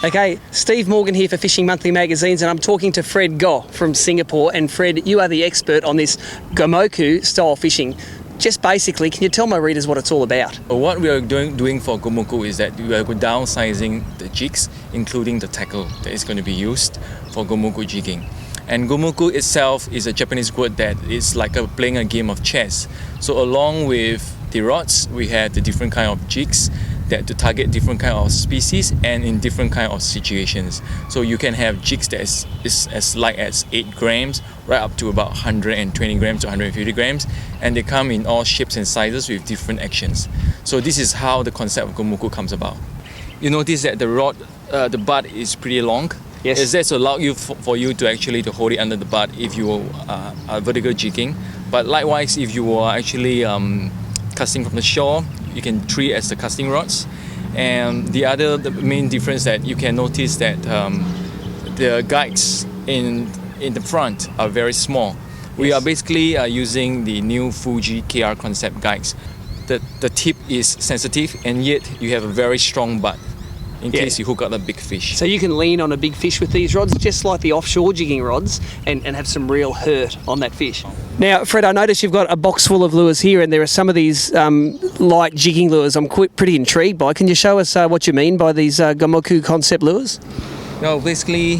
Okay, Steve Morgan here for Fishing Monthly Magazines, and I'm talking to Fred Goh from Singapore. And Fred, you are the expert on this Gomoku style fishing. Just basically, can you tell my readers what it's all about? What we are doing for Gomoku is that we are downsizing the jigs, including the tackle that is going to be used for Gomoku jigging. And Gomoku itself is a Japanese word that is like playing a game of chess. So along with the rods, we have the different kind of jigs that to target different kind of species and in different kind of situations. So you can have jigs that is as light as 8 grams right up to about 120 grams to 150 grams, and they come in all shapes and sizes with different actions. So this is how the concept of Gomoku comes about. You notice that the rod, the butt is pretty long. Yes. Is that to allow you for you to actually to hold it under the butt if you are vertical jigging. But likewise, if you are actually casting from the shore, you can treat it as the casting rods. And the main difference that you can notice that the guides in the front are very small. We are basically using the new Fuji KR concept guides. The tip is sensitive, and yet you have a very strong butt in case you hook up a big fish. So you can lean on a big fish with these rods, just like the offshore jigging rods, and have some real hurt on that fish. Now, Fred, I notice you've got a box full of lures here, and there are some of these light jigging lures I'm pretty intrigued by. Can you show us what you mean by these Gomoku concept lures? Now, basically,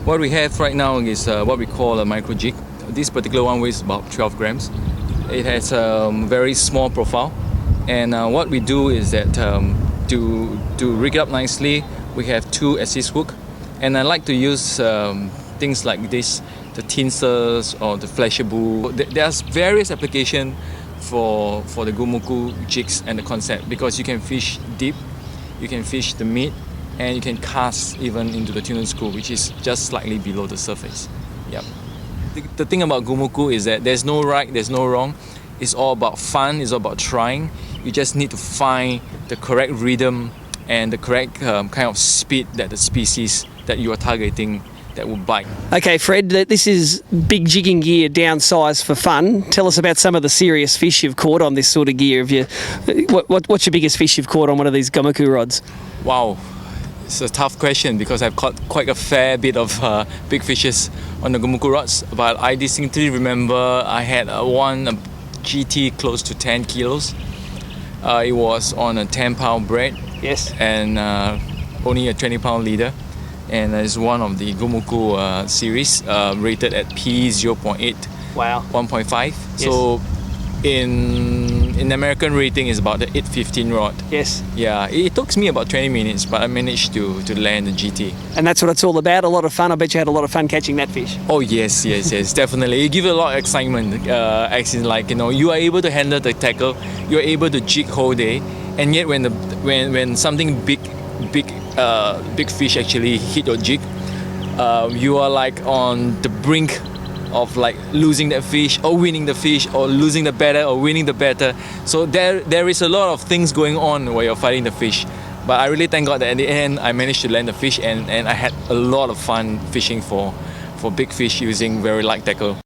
what we have right now is what we call a micro jig. This particular one weighs about 12 grams. It has a very small profile, and what we do is that to rig it up nicely, we have 2 assist hook, and I like to use things like this, the tinsers or the flashable. There's various applications for the Gomoku jigs and the concept, because you can fish deep, you can fish the mid, and you can cast even into the tuna school, which is just slightly below the surface. Yep. The thing about Gomoku is that there's no right, there's no wrong. It's all about fun, it's all about trying. You just need to find the correct rhythm and the correct kind of speed that the species that you are targeting that will bite. Okay, Fred, this is big jigging gear downsized for fun. Tell us about some of the serious fish you've caught on this sort of gear. What's your biggest fish you've caught on one of these Gomoku rods? Wow, it's a tough question because I've caught quite a fair bit of big fishes on the Gomoku rods, but I distinctly remember I had one GT close to 10 kilos. It was on a 10-pound braid. Yes. And only a 20-pound leader. And it's one of the Gomoku series, rated at P0.8. Wow. 1.5. Yes. So in American rating is about the 815 rod. Yes. Yeah, it took me about 20 minutes, but I managed to land the GT. And that's what it's all about, a lot of fun. I bet you had a lot of fun catching that fish. Oh yes, definitely. It gives a lot of excitement. As in, like, you are able to handle the tackle, you are able to jig whole day, and yet when something big fish actually hit your jig, you are like on the brink of like losing that fish or winning the fish, or losing the batter or winning the batter. So there is a lot of things going on while you're fighting the fish. But I really thank God that at the end I managed to land the fish, and I had a lot of fun fishing for big fish using very light tackle.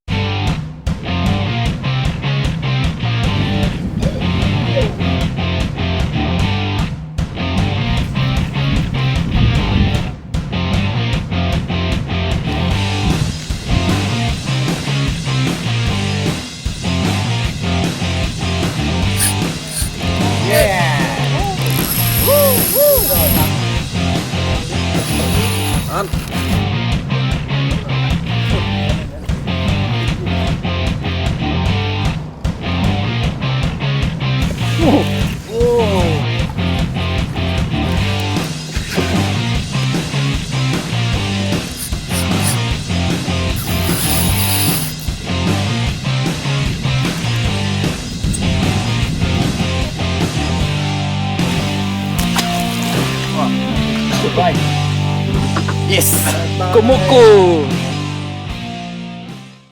Yes! Gomoku!